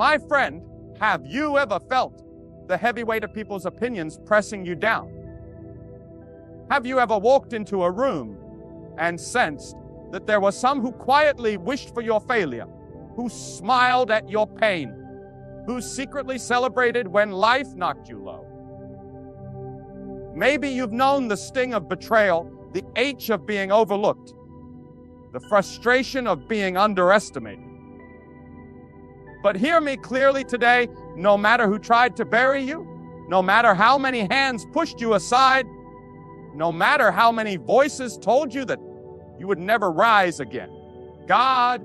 My friend, have you ever felt the heavy weight of people's opinions pressing you down? Have you ever walked into a room and sensed that there were some who quietly wished for your failure, who smiled at your pain, who secretly celebrated when life knocked you low? Maybe you've known the sting of betrayal, the ache of being overlooked, the frustration of being underestimated. But hear me clearly today, no matter who tried to bury you, no matter how many hands pushed you aside, no matter how many voices told you that you would never rise again, God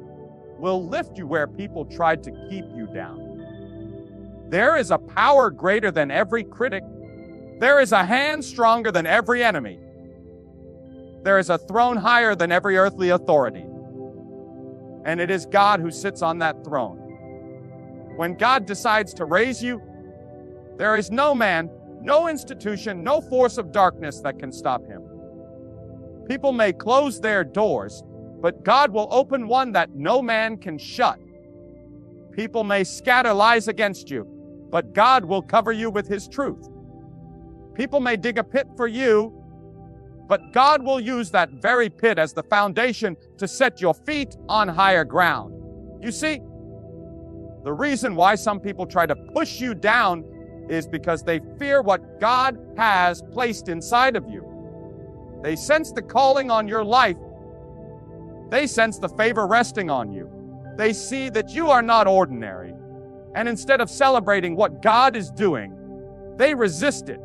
will lift you where people tried to keep you down. There is a power greater than every critic. There is a hand stronger than every enemy. There is a throne higher than every earthly authority. And it is God who sits on that throne. When God decides to raise you, there is no man, no institution, no force of darkness that can stop him. People may close their doors, but God will open one that no man can shut. People may scatter lies against you, but God will cover you with His truth. People may dig a pit for you, but God will use that very pit as the foundation to set your feet on higher ground. You see, the reason why some people try to push you down is because they fear what God has placed inside of you. They sense the calling on your life. They sense the favor resting on you. They see that you are not ordinary. And instead of celebrating what God is doing, they resist it.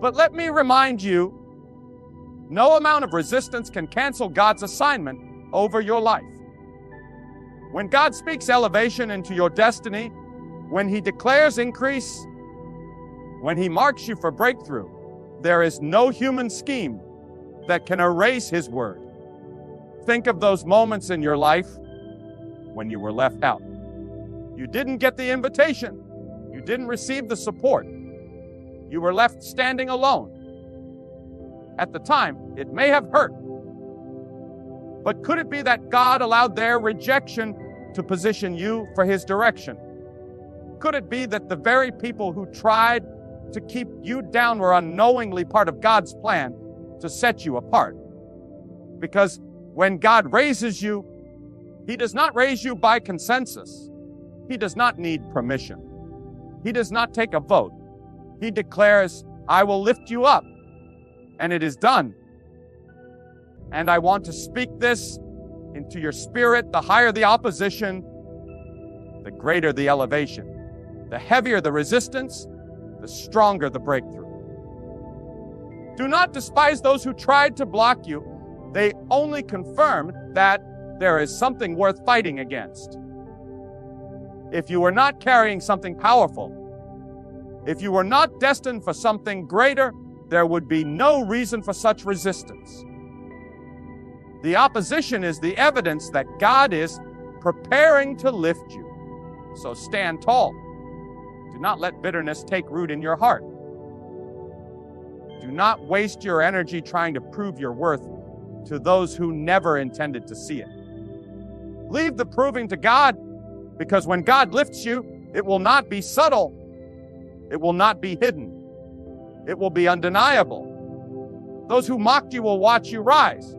But let me remind you, no amount of resistance can cancel God's assignment over your life. When God speaks elevation into your destiny, when He declares increase, when He marks you for breakthrough, there is no human scheme that can erase His word. Think of those moments in your life when you were left out. You didn't get the invitation. You didn't receive the support. You were left standing alone. At the time, it may have hurt. But could it be that God allowed their rejection to position you for His direction? Could it be that the very people who tried to keep you down were unknowingly part of God's plan to set you apart? Because when God raises you, He does not raise you by consensus. He does not need permission. He does not take a vote. He declares, I will lift you up, and it is done. And I want to speak this into your spirit. The higher the opposition, the greater the elevation. The heavier the resistance, the stronger the breakthrough. Do not despise those who tried to block you. They only confirmed that there is something worth fighting against. If you were not carrying something powerful, if you were not destined for something greater, there would be no reason for such resistance. The opposition is the evidence that God is preparing to lift you. So stand tall. Do not let bitterness take root in your heart. Do not waste your energy trying to prove your worth to those who never intended to see it. Leave the proving to God, because when God lifts you, it will not be subtle. It will not be hidden. It will be undeniable. Those who mocked you will watch you rise.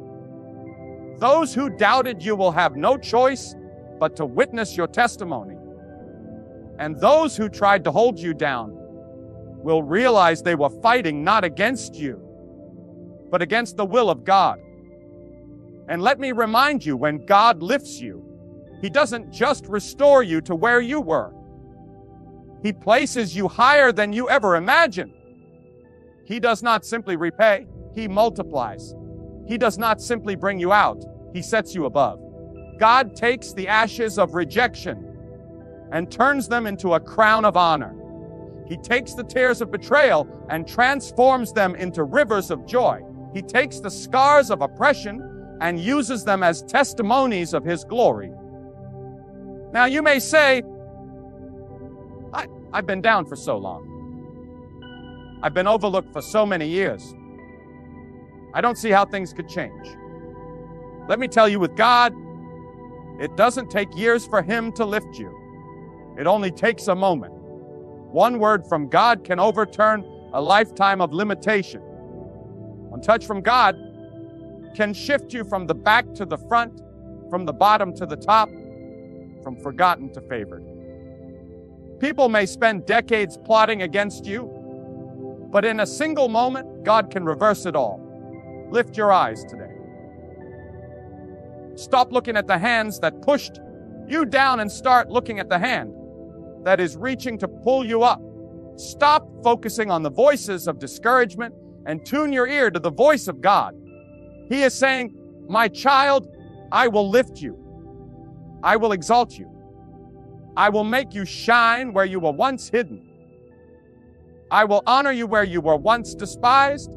Those who doubted you will have no choice but to witness your testimony. And those who tried to hold you down will realize they were fighting not against you, but against the will of God. And let me remind you, when God lifts you, He doesn't just restore you to where you were. He places you higher than you ever imagined. He does not simply repay, He multiplies. He does not simply bring you out, He sets you above. God takes the ashes of rejection and turns them into a crown of honor. He takes the tears of betrayal and transforms them into rivers of joy. He takes the scars of oppression and uses them as testimonies of His glory. Now you may say, I've been down for so long. I've been overlooked for so many years. I don't see how things could change. Let me tell you, with God, it doesn't take years for Him to lift you. It only takes a moment. One word from God can overturn a lifetime of limitation. One touch from God can shift you from the back to the front, from the bottom to the top, from forgotten to favored. People may spend decades plotting against you, but in a single moment, God can reverse it all. Lift your eyes today. Stop looking at the hands that pushed you down and start looking at the hand that is reaching to pull you up. Stop focusing on the voices of discouragement and tune your ear to the voice of God. He is saying, my child, I will lift you. I will exalt you. I will make you shine where you were once hidden. I will honor you where you were once despised.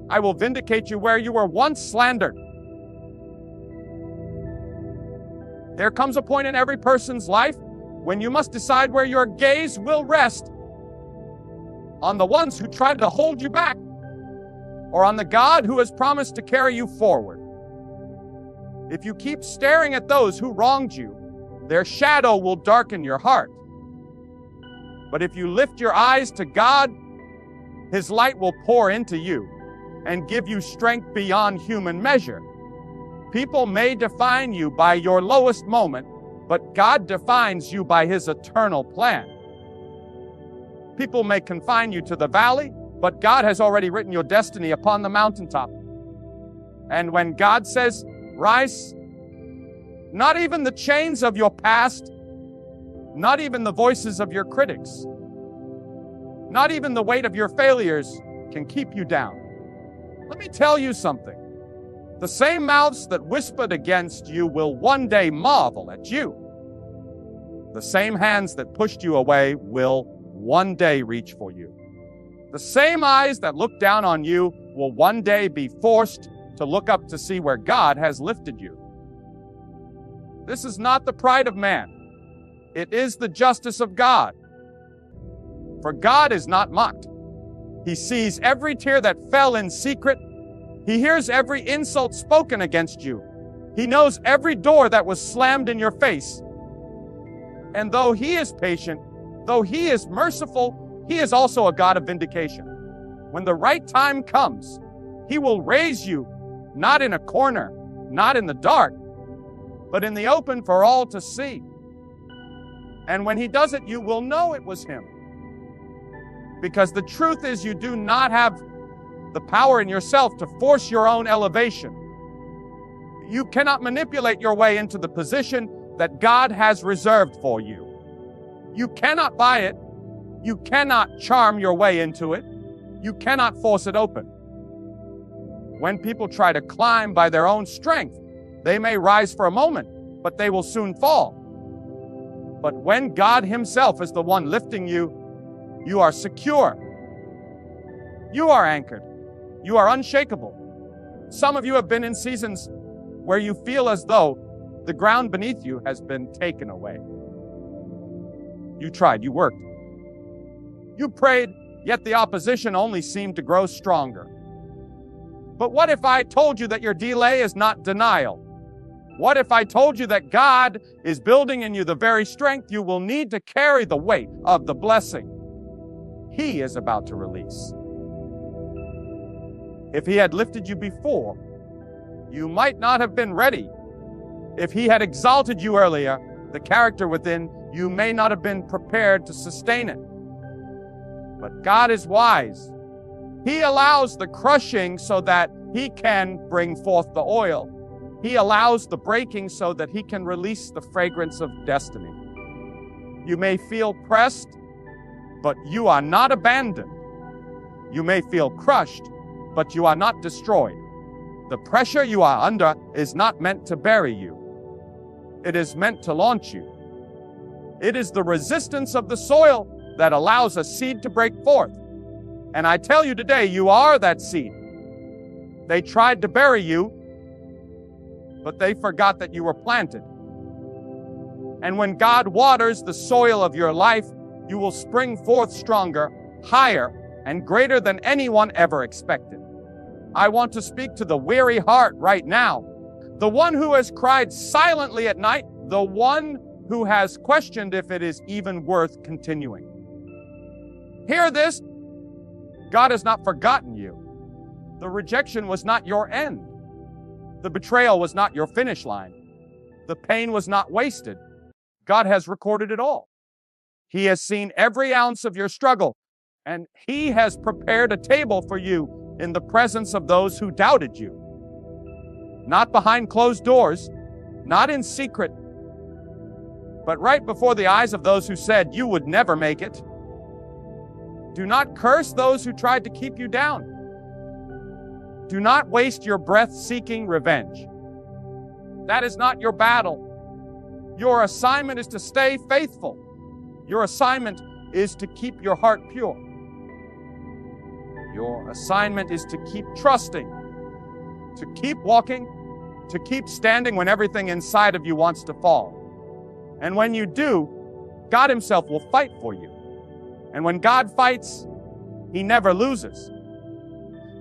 I will vindicate you where you were once slandered. There comes a point in every person's life when you must decide where your gaze will rest: on the ones who tried to hold you back, or on the God who has promised to carry you forward. If you keep staring at those who wronged you, their shadow will darken your heart. But if you lift your eyes to God, His light will pour into you and give you strength beyond human measure. People may define you by your lowest moment, but God defines you by His eternal plan. People may confine you to the valley, but God has already written your destiny upon the mountaintop. And when God says, rise, not even the chains of your past, not even the voices of your critics, not even the weight of your failures can keep you down. Let me tell you something. The same mouths that whispered against you will one day marvel at you. The same hands that pushed you away will one day reach for you. The same eyes that look down on you will one day be forced to look up to see where God has lifted you. This is not the pride of man. It is the justice of God. For God is not mocked. He sees every tear that fell in secret. He hears every insult spoken against you. He knows every door that was slammed in your face. And though He is patient, though He is merciful, He is also a God of vindication. When the right time comes, He will raise you, not in a corner, not in the dark, but in the open for all to see. And when He does it, you will know it was Him. Because the truth is, you do not have the power in yourself to force your own elevation. You cannot manipulate your way into the position that God has reserved for you. You cannot buy it. You cannot charm your way into it. You cannot force it open. When people try to climb by their own strength, they may rise for a moment, but they will soon fall. But when God Himself is the one lifting you, you are secure. You are anchored. You are unshakable. Some of you have been in seasons where you feel as though the ground beneath you has been taken away. You tried, you worked. You prayed, yet the opposition only seemed to grow stronger. But what if I told you that your delay is not denial? What if I told you that God is building in you the very strength you will need to carry the weight of the blessing He is about to release? If He had lifted you before, you might not have been ready. If He had exalted you earlier, the character within you may not have been prepared to sustain it. But God is wise. He allows the crushing so that He can bring forth the oil. He allows the breaking so that He can release the fragrance of destiny. You may feel pressed, but you are not abandoned. You may feel crushed, but you are not destroyed. The pressure you are under is not meant to bury you. It is meant to launch you. It is the resistance of the soil that allows a seed to break forth. And I tell you today, you are that seed. They tried to bury you, but they forgot that you were planted. And when God waters the soil of your life, you will spring forth stronger, higher, and greater than anyone ever expected. I want to speak to the weary heart right now, the one who has cried silently at night, the one who has questioned if it is even worth continuing. Hear this: God has not forgotten you. The rejection was not your end. The betrayal was not your finish line. The pain was not wasted. God has recorded it all. He has seen every ounce of your struggle, and He has prepared a table for you in the presence of those who doubted you. Not behind closed doors, not in secret, but right before the eyes of those who said you would never make it. Do not curse those who tried to keep you down. Do not waste your breath seeking revenge. That is not your battle. Your assignment is to stay faithful. Your assignment is to keep your heart pure. Your assignment is to keep trusting, to keep walking, to keep standing when everything inside of you wants to fall. And when you do, God Himself will fight for you. And when God fights, He never loses.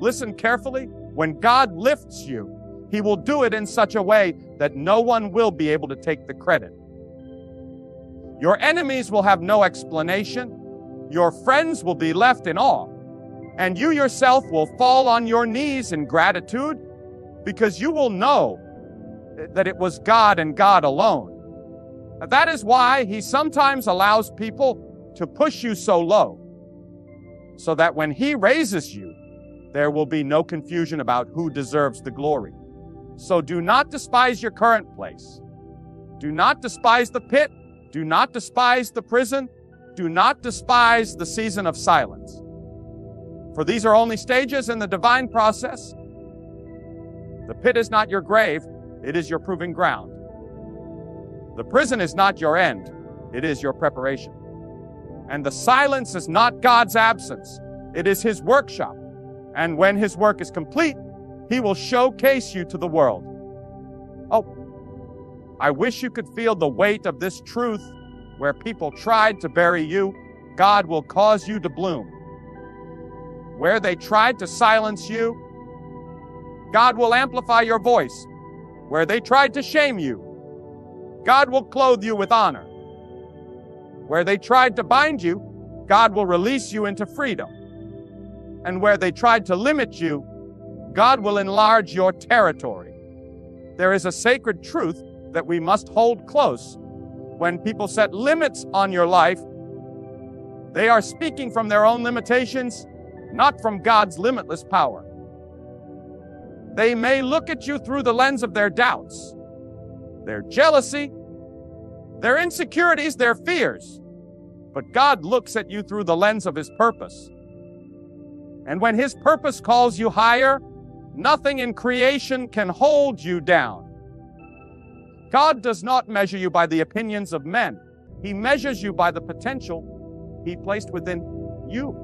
Listen carefully. When God lifts you, He will do it in such a way that no one will be able to take the credit. Your enemies will have no explanation. Your friends will be left in awe. And you yourself will fall on your knees in gratitude, because you will know that it was God and God alone. That is why He sometimes allows people to push you so low, so that when He raises you, there will be no confusion about who deserves the glory. So do not despise your current place. Do not despise the pit. Do not despise the prison. Do not despise the season of silence. For these are only stages in the divine process. The pit is not your grave, it is your proving ground. The prison is not your end, it is your preparation. And the silence is not God's absence, it is His workshop. And when His work is complete, He will showcase you to the world. Oh, I wish you could feel the weight of this truth. Where people tried to bury you, God will cause you to bloom. Where they tried to silence you, God will amplify your voice. Where they tried to shame you, God will clothe you with honor. Where they tried to bind you, God will release you into freedom. And where they tried to limit you, God will enlarge your territory. There is a sacred truth that we must hold close. When people set limits on your life, they are speaking from their own limitations, not from God's limitless power. They may look at you through the lens of their doubts, their jealousy, their insecurities, their fears. But God looks at you through the lens of His purpose. And when His purpose calls you higher, nothing in creation can hold you down. God does not measure you by the opinions of men. He measures you by the potential He placed within you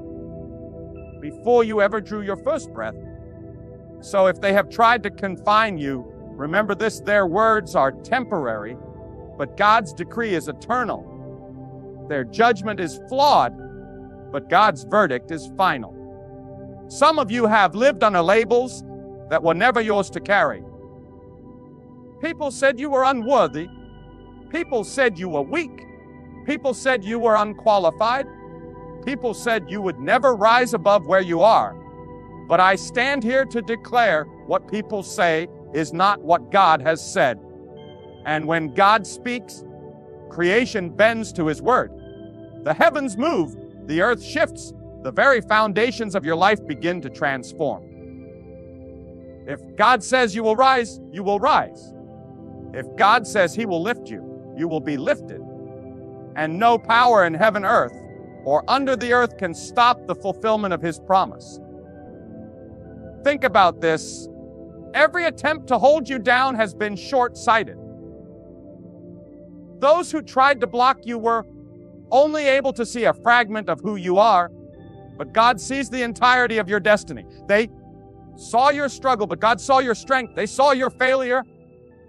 before you ever drew your first breath. So if they have tried to confine you, remember this: their words are temporary, but God's decree is eternal. Their judgment is flawed, but God's verdict is final. Some of you have lived under labels that were never yours to carry. People said you were unworthy. People said you were weak. People said you were unqualified. People said you would never rise above where you are. But I stand here to declare what people say is not what God has said. And when God speaks, creation bends to His word. The heavens move, the earth shifts, the very foundations of your life begin to transform. If God says you will rise, you will rise. If God says He will lift you, you will be lifted. And no power in heaven, earth, or under the earth can stop the fulfillment of His promise. Think about this. Every attempt to hold you down has been short-sighted. Those who tried to block you were only able to see a fragment of who you are, but God sees the entirety of your destiny. They saw your struggle, but God saw your strength. They saw your failure,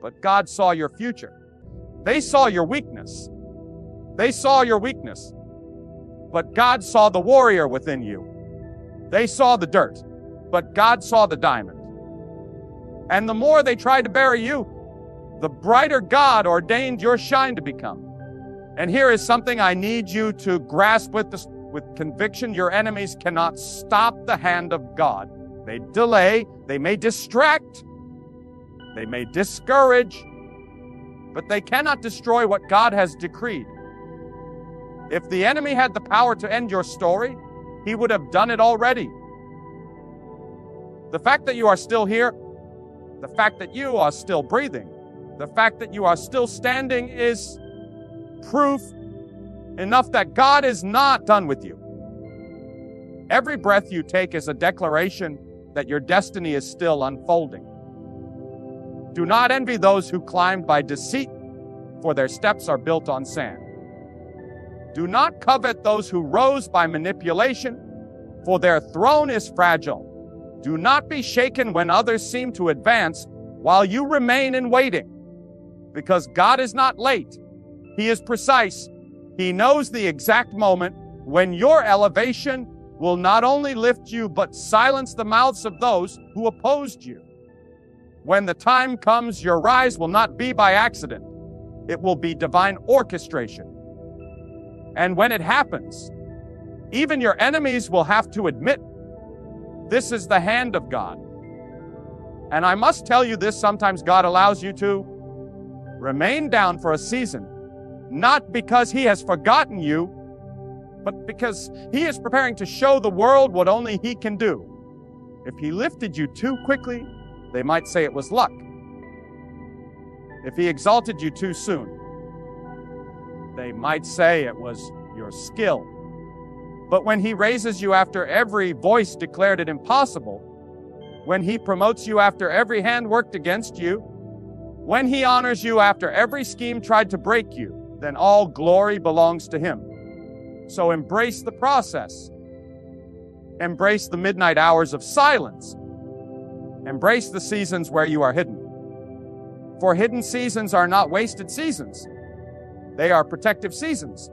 but God saw your future. They saw your weakness. They saw your weakness, but God saw the warrior within you. They saw the dirt, but God saw the diamond. And the more they tried to bury you, the brighter God ordained your shine to become. And here is something I need you to grasp with conviction. Your enemies cannot stop the hand of God. They delay, they may distract, they may discourage, but they cannot destroy what God has decreed. If the enemy had the power to end your story, he would have done it already. The fact that you are still here, the fact that you are still breathing, the fact that you are still standing is proof enough that God is not done with you. Every breath you take is a declaration that your destiny is still unfolding. Do not envy those who climbed by deceit, for their steps are built on sand. Do not covet those who rose by manipulation, for their throne is fragile. Do not be shaken when others seem to advance while you remain in waiting, because God is not late. He is precise. He knows the exact moment when your elevation will not only lift you, but silence the mouths of those who opposed you. When the time comes, your rise will not be by accident. It will be divine orchestration. And when it happens, even your enemies will have to admit, this is the hand of God. And I must tell you this, sometimes God allows you to remain down for a season, not because He has forgotten you, but because He is preparing to show the world what only He can do. If He lifted you too quickly, they might say it was luck. If He exalted you too soon, they might say it was your skill. But when He raises you after every voice declared it impossible, when He promotes you after every hand worked against you, when He honors you after every scheme tried to break you, then all glory belongs to Him. So embrace the process. Embrace the midnight hours of silence. Embrace the seasons where you are hidden. For hidden seasons are not wasted seasons. They are protective seasons.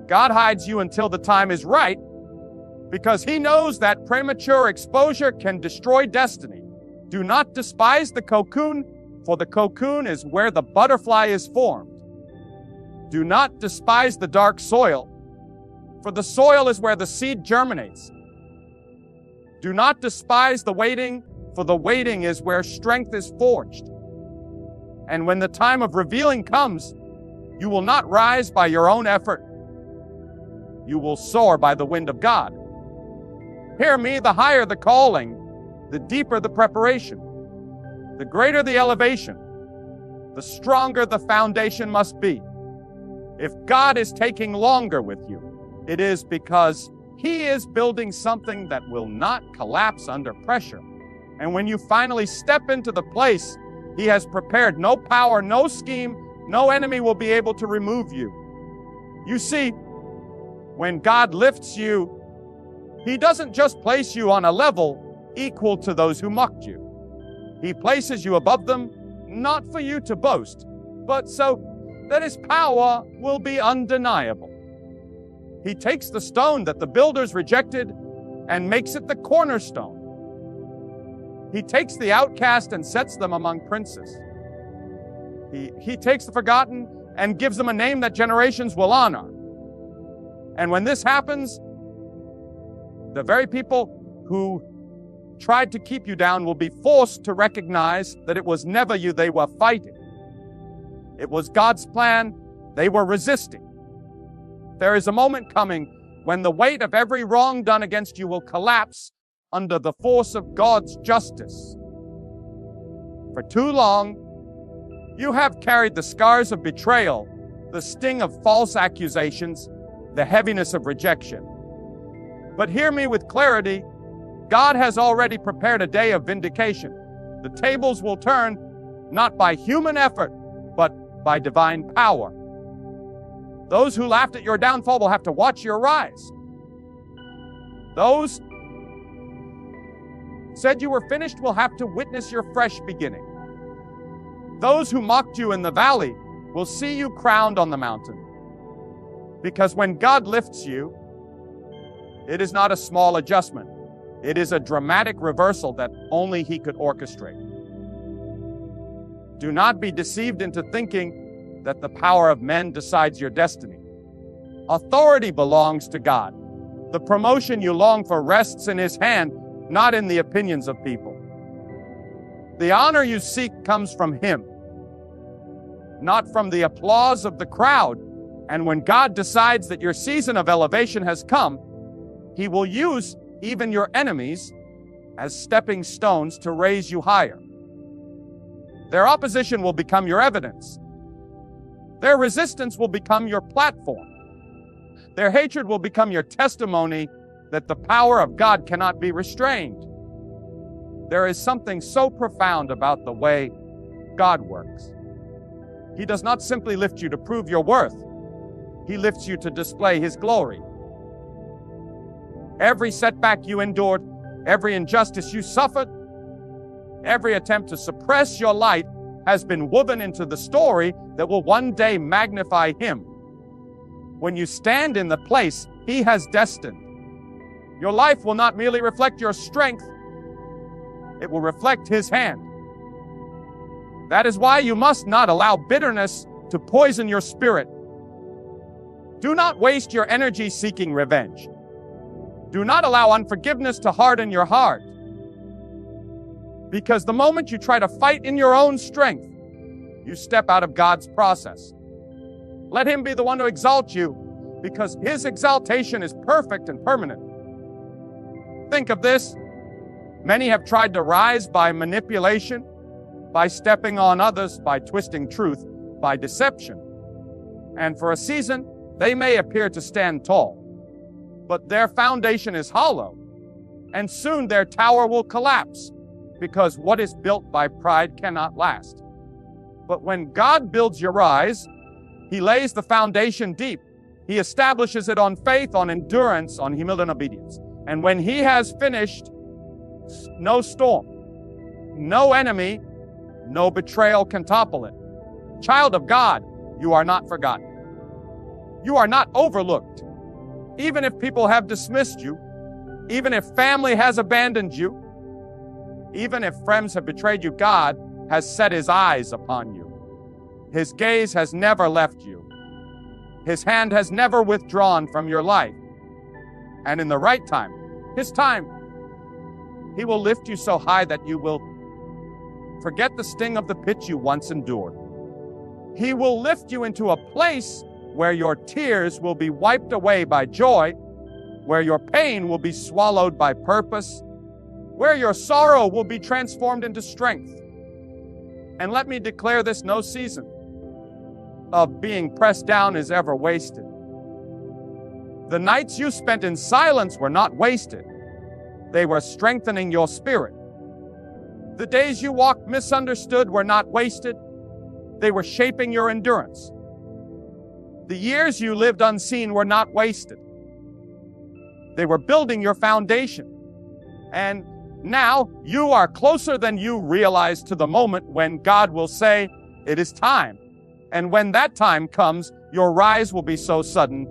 God hides you until the time is right because He knows that premature exposure can destroy destiny. Do not despise the cocoon, for the cocoon is where the butterfly is formed. Do not despise the dark soil, for the soil is where the seed germinates. Do not despise the waiting, for the waiting is where strength is forged. And when the time of revealing comes, you will not rise by your own effort. You will soar by the wind of God. Hear me, the higher the calling, the deeper the preparation. The greater the elevation, the stronger the foundation must be. If God is taking longer with you, it is because He is building something that will not collapse under pressure. And when you finally step into the place He has prepared, no power, no scheme, no enemy will be able to remove you. You see, when God lifts you, He doesn't just place you on a level equal to those who mocked you. He places you above them, not for you to boast, but so that His power will be undeniable. He takes the stone that the builders rejected and makes it the cornerstone. He takes the outcast and sets them among princes. He takes the forgotten and gives them a name that generations will honor. And when this happens, the very people who tried to keep you down will be forced to recognize that it was never you they were fighting. It was God's plan they were resisting. There is a moment coming when the weight of every wrong done against you will collapse under the force of God's justice. For too long, you have carried the scars of betrayal, the sting of false accusations, the heaviness of rejection. But hear me with clarity. God has already prepared a day of vindication. The tables will turn not by human effort, but by divine power. Those who laughed at your downfall will have to watch your rise. Those said you were finished will have to witness your fresh beginning. Those who mocked you in the valley will see you crowned on the mountain. Because when God lifts you, it is not a small adjustment. It is a dramatic reversal that only He could orchestrate. Do not be deceived into thinking that the power of men decides your destiny. Authority belongs to God. The promotion you long for rests in His hand, not in the opinions of people. The honor you seek comes from Him, not from the applause of the crowd. And when God decides that your season of elevation has come, He will use even your enemies as stepping stones to raise you higher. Their opposition will become your evidence. Their resistance will become your platform. Their hatred will become your testimony that the power of God cannot be restrained. There is something so profound about the way God works. He does not simply lift you to prove your worth. He lifts you to display His glory. Every setback you endured, every injustice you suffered, every attempt to suppress your light has been woven into the story that will one day magnify Him. When you stand in the place He has destined, your life will not merely reflect your strength, it will reflect His hand. That is why you must not allow bitterness to poison your spirit. Do not waste your energy seeking revenge. Do not allow unforgiveness to harden your heart. Because the moment you try to fight in your own strength, you step out of God's process. Let Him be the one to exalt you, because His exaltation is perfect and permanent. Think of this. Many have tried to rise by manipulation, by stepping on others, by twisting truth, by deception. And for a season, they may appear to stand tall, but their foundation is hollow, and soon their tower will collapse, because what is built by pride cannot last. But when God builds your rise, He lays the foundation deep. He establishes it on faith, on endurance, on humility and obedience. And when He has finished, no storm, no enemy, no betrayal can topple it. Child of God, you are not forgotten. You are not overlooked. Even if people have dismissed you, even if family has abandoned you, even if friends have betrayed you, God has set His eyes upon you. His gaze has never left you. His hand has never withdrawn from your life. And in the right time, His time, He will lift you so high that you will forget the sting of the pit you once endured. He will lift you into a place where your tears will be wiped away by joy, where your pain will be swallowed by purpose, where your sorrow will be transformed into strength. And let me declare this: no season of being pressed down is ever wasted. The nights you spent in silence were not wasted. They were strengthening your spirit. The days you walked misunderstood were not wasted. They were shaping your endurance. The years you lived unseen were not wasted. They were building your foundation. And now you are closer than you realize to the moment when God will say, "It is time." And when that time comes, your rise will be so sudden,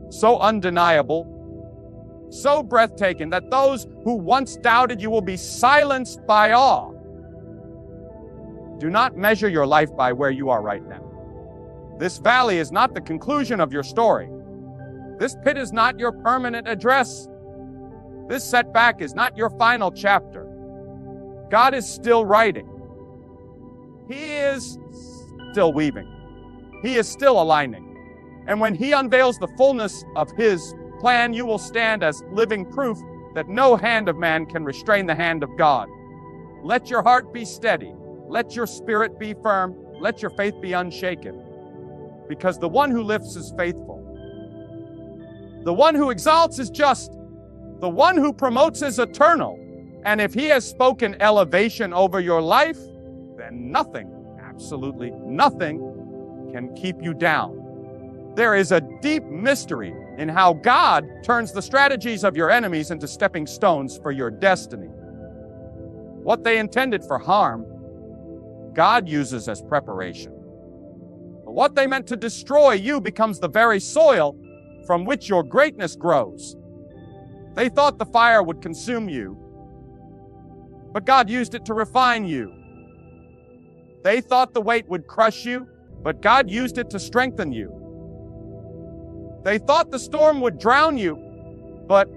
so undeniable, so breathtaking that those who once doubted you will be silenced by awe. Do not measure your life by where you are right now. This valley is not the conclusion of your story. This pit is not your permanent address. This setback is not your final chapter. God is still writing. He is still weaving. He is still aligning. And when He unveils the fullness of His plan, you will stand as living proof that no hand of man can restrain the hand of God. Let your heart be steady. Let your spirit be firm. Let your faith be unshaken. Because the one who lifts is faithful. The one who exalts is just. The one who promotes is eternal. And if He has spoken elevation over your life, then nothing, absolutely nothing, can keep you down. There is a deep mystery in how God turns the strategies of your enemies into stepping stones for your destiny. What they intended for harm, God uses as preparation. But what they meant to destroy you becomes the very soil from which your greatness grows. They thought the fire would consume you, but God used it to refine you. They thought the weight would crush you, but God used it to strengthen you. They thought the storm would drown you, but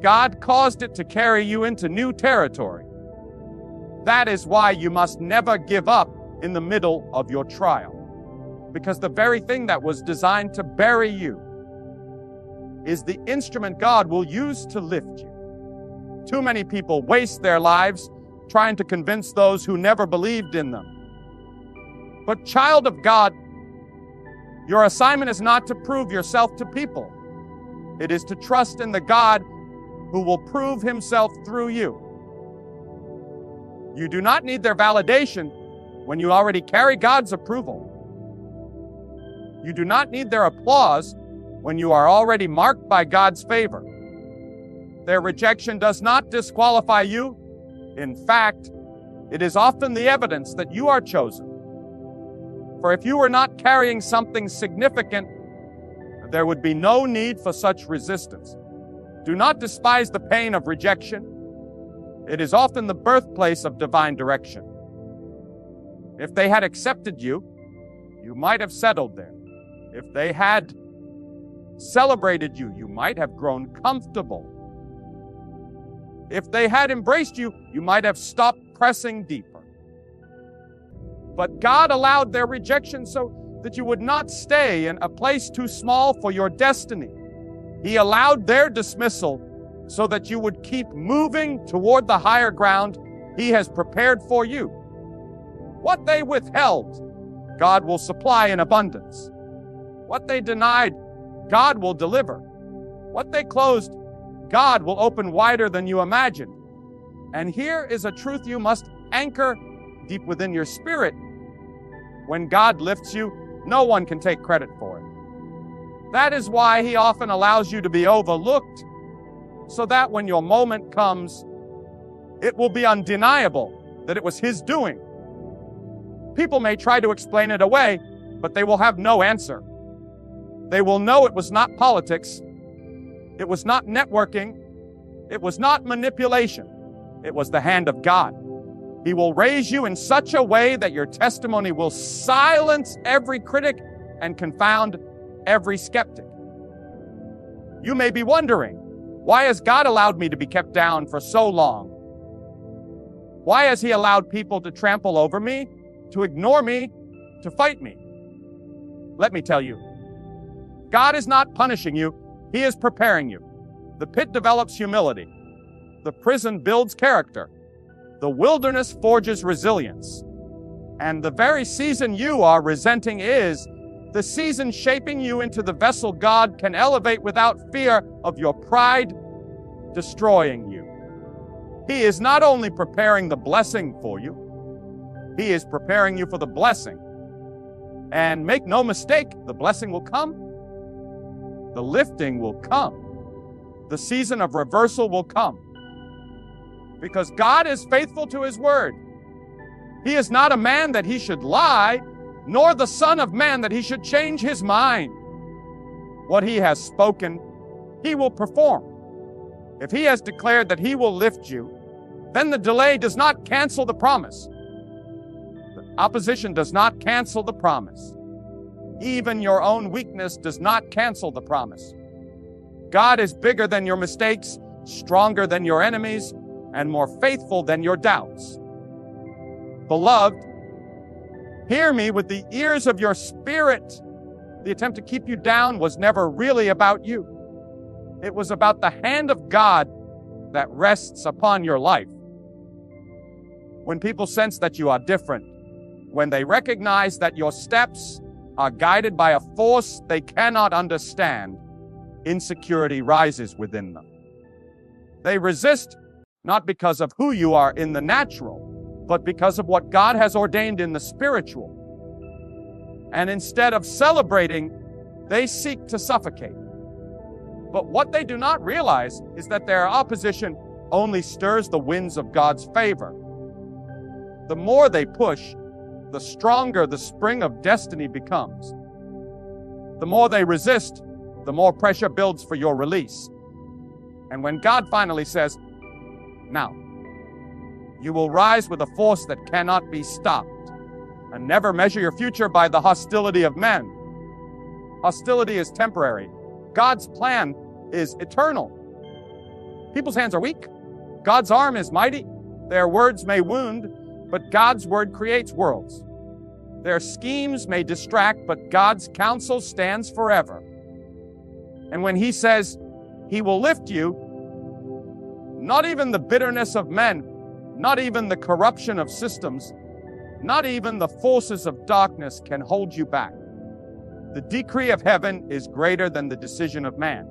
God caused it to carry you into new territory. That is why you must never give up in the middle of your trial, because the very thing that was designed to bury you is the instrument God will use to lift you. Too many people waste their lives trying to convince those who never believed in them. But child of God, your assignment is not to prove yourself to people. It is to trust in the God who will prove himself through you. You do not need their validation when you already carry God's approval. You do not need their applause when you are already marked by God's favor. Their rejection does not disqualify you. In fact, it is often the evidence that you are chosen. For if you were not carrying something significant, there would be no need for such resistance. Do not despise the pain of rejection. It is often the birthplace of divine direction. If they had accepted you, you might have settled there. If they had celebrated you, you might have grown comfortable. If they had embraced you, you might have stopped pressing deeper. But God allowed their rejection so that you would not stay in a place too small for your destiny. He allowed their dismissal so that you would keep moving toward the higher ground He has prepared for you. What they withheld, God will supply in abundance. What they denied, God will deliver. What they closed, God will open wider than you imagined. And here is a truth you must anchor deep within your spirit. When God lifts you, no one can take credit for it. That is why He often allows you to be overlooked, so that when your moment comes, it will be undeniable that it was His doing. People may try to explain it away, but they will have no answer. They will know it was not politics, it was not networking, it was not manipulation, it was the hand of God. He will raise you in such a way that your testimony will silence every critic and confound every skeptic. You may be wondering, why has God allowed me to be kept down for so long? Why has He allowed people to trample over me, to ignore me, to fight me? Let me tell you, God is not punishing you, He is preparing you. The pit develops humility. The prison builds character. The wilderness forges resilience. And the very season you are resenting is the season shaping you into the vessel God can elevate without fear of your pride destroying you. He is not only preparing the blessing for you, He is preparing you for the blessing. And make no mistake, the blessing will come. The lifting will come. The season of reversal will come. Because God is faithful to His word. He is not a man that He should lie, nor the Son of Man that He should change His mind. What He has spoken, He will perform. If He has declared that He will lift you, then the delay does not cancel the promise. The opposition does not cancel the promise. Even your own weakness does not cancel the promise. God is bigger than your mistakes, stronger than your enemies, and more faithful than your doubts. Beloved, hear me with the ears of your spirit. The attempt to keep you down was never really about you. It was about the hand of God that rests upon your life. When people sense that you are different, when they recognize that your steps are guided by a force they cannot understand, insecurity rises within them. They resist not because of who you are in the natural, but because of what God has ordained in the spiritual. And instead of celebrating, they seek to suffocate. But what they do not realize is that their opposition only stirs the winds of God's favor. The more they push, the stronger the spring of destiny becomes. The more they resist, the more pressure builds for your release. And when God finally says, "Now, you will rise with a force that cannot be stopped," And never measure your future by the hostility of men. Hostility is temporary. God's plan is eternal. People's hands are weak. God's arm is mighty. Their words may wound, but God's word creates worlds. Their schemes may distract, but God's counsel stands forever. And when He says He will lift you, not even the bitterness of men, not even the corruption of systems, not even the forces of darkness can hold you back. The decree of heaven is greater than the decision of man.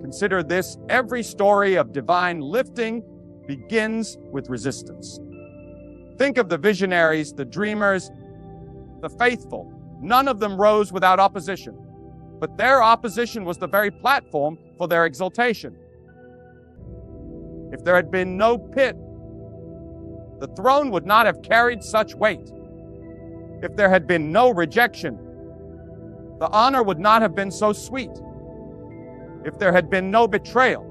Consider this: every story of divine lifting begins with resistance. Think of the visionaries, the dreamers, the faithful. None of them rose without opposition, but their opposition was the very platform for their exaltation. If there had been no pit, the throne would not have carried such weight. If there had been no rejection, the honor would not have been so sweet. If there had been no betrayal,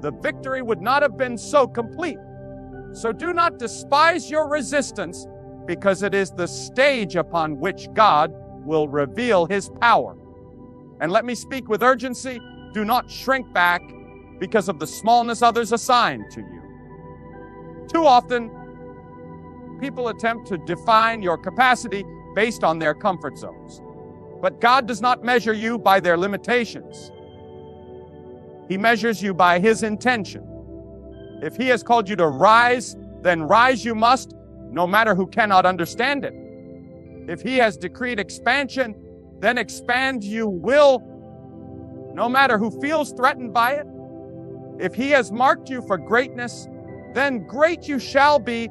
the victory would not have been so complete. So do not despise your resistance, because it is the stage upon which God will reveal His power. And let me speak with urgency: do not shrink back because of the smallness others assign to you. Too often, people attempt to define your capacity based on their comfort zones. But God does not measure you by their limitations. He measures you by His intention. If He has called you to rise, then rise you must, no matter who cannot understand it. If He has decreed expansion, then expand you will, no matter who feels threatened by it. If He has marked you for greatness, then great you shall be,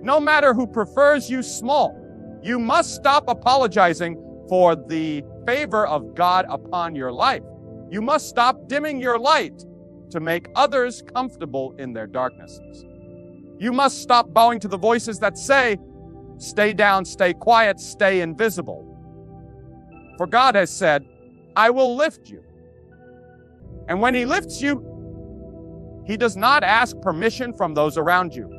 no matter who prefers you small. You must stop apologizing for the favor of God upon your life. You must stop dimming your light to make others comfortable in their darknesses. You must stop bowing to the voices that say, stay down, stay quiet, stay invisible. For God has said, I will lift you. And when He lifts you, He does not ask permission from those around you.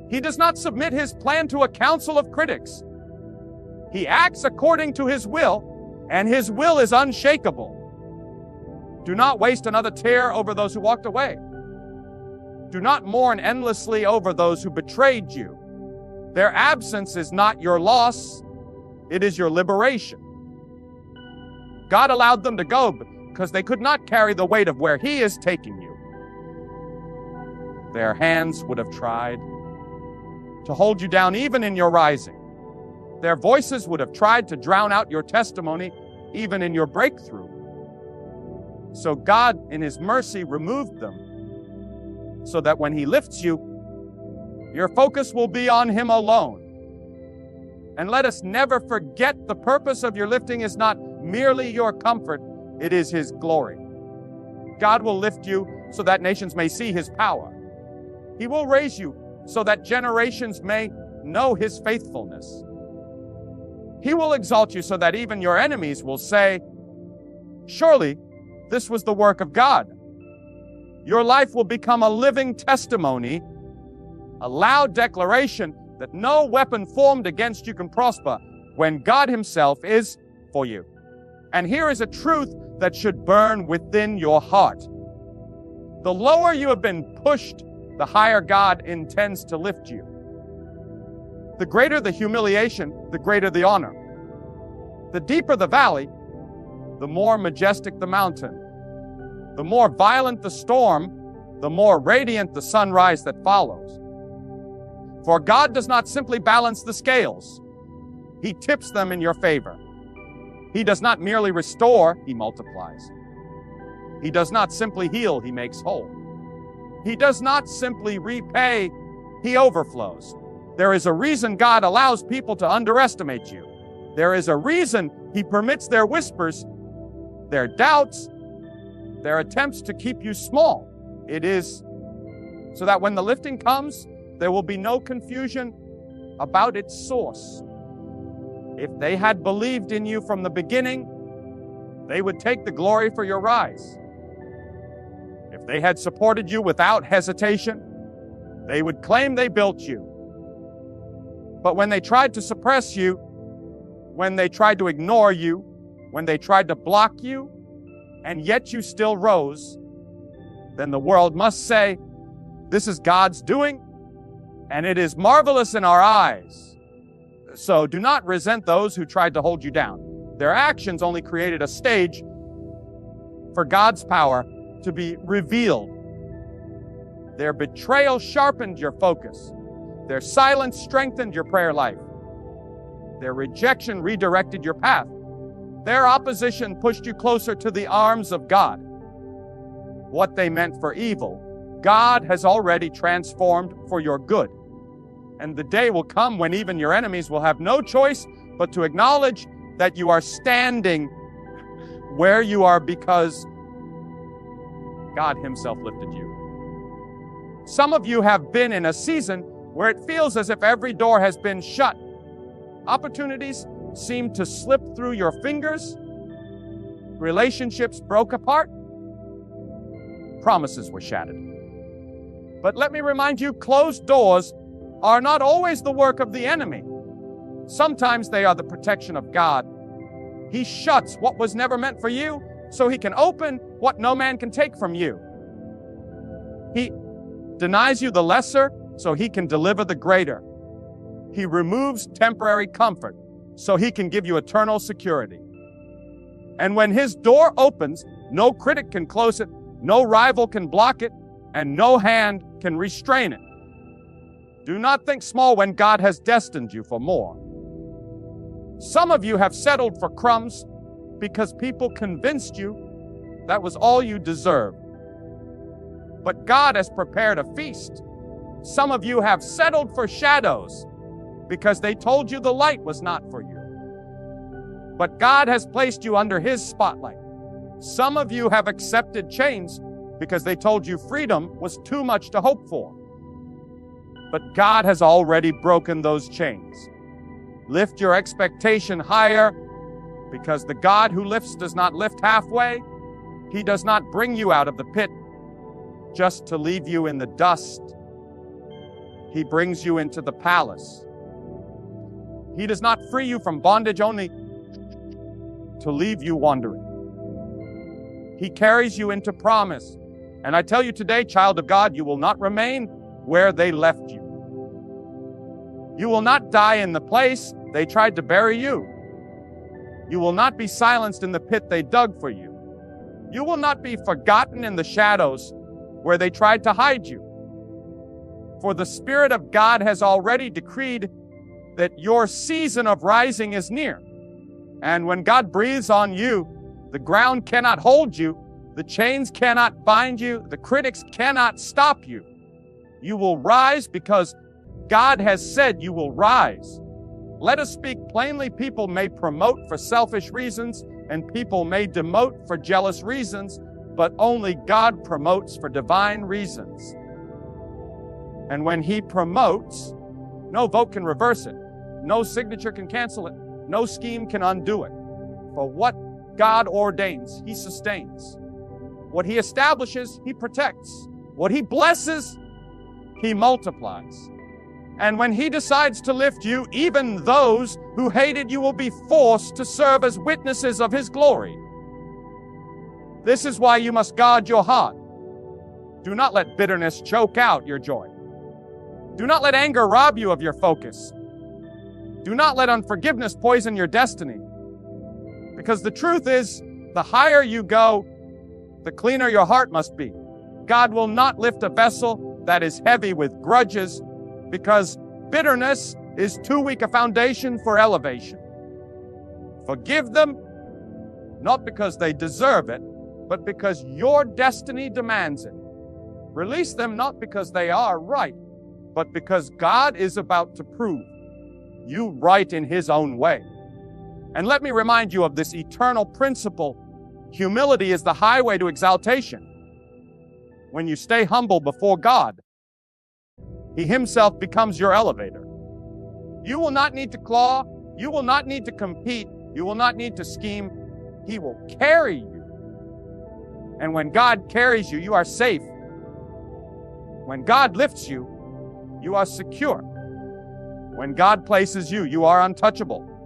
He does not submit His plan to a council of critics. He acts according to His will, and His will is unshakable. Do not waste another tear over those who walked away. Do not mourn endlessly over those who betrayed you. Their absence is not your loss, it is your liberation. God allowed them to go because they could not carry the weight of where He is taking you. Their hands would have tried to hold you down even in your rising. Their voices would have tried to drown out your testimony even in your breakthrough. So God, in His mercy, removed them so that when He lifts you, your focus will be on Him alone. And let us never forget the purpose of your lifting is not merely your comfort, it is His glory. God will lift you so that nations may see His power. He will raise you so that generations may know His faithfulness. He will exalt you so that even your enemies will say, surely this was the work of God. Your life will become a living testimony, a loud declaration that no weapon formed against you can prosper when God Himself is for you. And here is a truth that should burn within your heart. The lower you have been pushed, the higher God intends to lift you. The greater the humiliation, the greater the honor. The deeper the valley, the more majestic the mountain. The more violent the storm, the more radiant the sunrise that follows. For God does not simply balance the scales. He tips them in your favor. He does not merely restore, He multiplies. He does not simply heal, He makes whole. He does not simply repay, He overflows. There is a reason God allows people to underestimate you. There is a reason He permits their whispers, their doubts, their attempts to keep you small. It is so that when the lifting comes, there will be no confusion about its source. If they had believed in you from the beginning, they would take the glory for your rise. If they had supported you without hesitation, they would claim they built you. But when they tried to suppress you, when they tried to ignore you, when they tried to block you, and yet you still rose, then the world must say, this is God's doing, and it is marvelous in our eyes. So do not resent those who tried to hold you down. Their actions only created a stage for God's power to be revealed. Their betrayal sharpened your focus. Their silence strengthened your prayer life. Their rejection redirected your path. Their opposition pushed you closer to the arms of God. What they meant for evil, God has already transformed for your good. And the day will come when even your enemies will have no choice but to acknowledge that you are standing where you are because God Himself lifted you. Some of you have been in a season where it feels as if every door has been shut. Opportunities seem to slip through your fingers. Relationships broke apart. Promises were shattered. But let me remind you, closed doors are not always the work of the enemy. Sometimes they are the protection of God. He shuts what was never meant for you so He can open what no man can take from you. He denies you the lesser so He can deliver the greater. He removes temporary comfort so He can give you eternal security. And when His door opens, no critic can close it, no rival can block it, and no hand can restrain it. Do not think small when God has destined you for more. Some of you have settled for crumbs because people convinced you that was all you deserved. But God has prepared a feast. Some of you have settled for shadows because they told you the light was not for you. But God has placed you under His spotlight. Some of you have accepted chains because they told you freedom was too much to hope for. But God has already broken those chains. Lift your expectation higher, because the God who lifts does not lift halfway. He does not bring you out of the pit just to leave you in the dust. He brings you into the palace. He does not free you from bondage only to leave you wandering. He carries you into promise. And I tell you today, child of God, you will not remain where they left you. You will not die in the place they tried to bury you. You will not be silenced in the pit they dug for you. You will not be forgotten in the shadows where they tried to hide you. For the Spirit of God has already decreed that your season of rising is near. And when God breathes on you, the ground cannot hold you, the chains cannot bind you, the critics cannot stop you. You will rise because God has said you will rise. Let us speak plainly. People may promote for selfish reasons, and people may demote for jealous reasons, but only God promotes for divine reasons. And when He promotes, no vote can reverse it. No signature can cancel it. No scheme can undo it. For what God ordains, He sustains. What He establishes, He protects. What He blesses, He multiplies. And when He decides to lift you, even those who hated you will be forced to serve as witnesses of His glory. This is why you must guard your heart. Do not let bitterness choke out your joy. Do not let anger rob you of your focus. Do not let unforgiveness poison your destiny. Because the truth is, the higher you go, the cleaner your heart must be. God will not lift a vessel that is heavy with grudges, because bitterness is too weak a foundation for elevation. Forgive them, not because they deserve it, but because your destiny demands it. Release them not because they are right, but because God is about to prove you right in His own way. And let me remind you of this eternal principle. Humility is the highway to exaltation. When you stay humble before God, He Himself becomes your elevator. You will not need to claw. You will not need to compete. You will not need to scheme. He will carry you. And when God carries you, you are safe. When God lifts you, you are secure. When God places you, you are untouchable.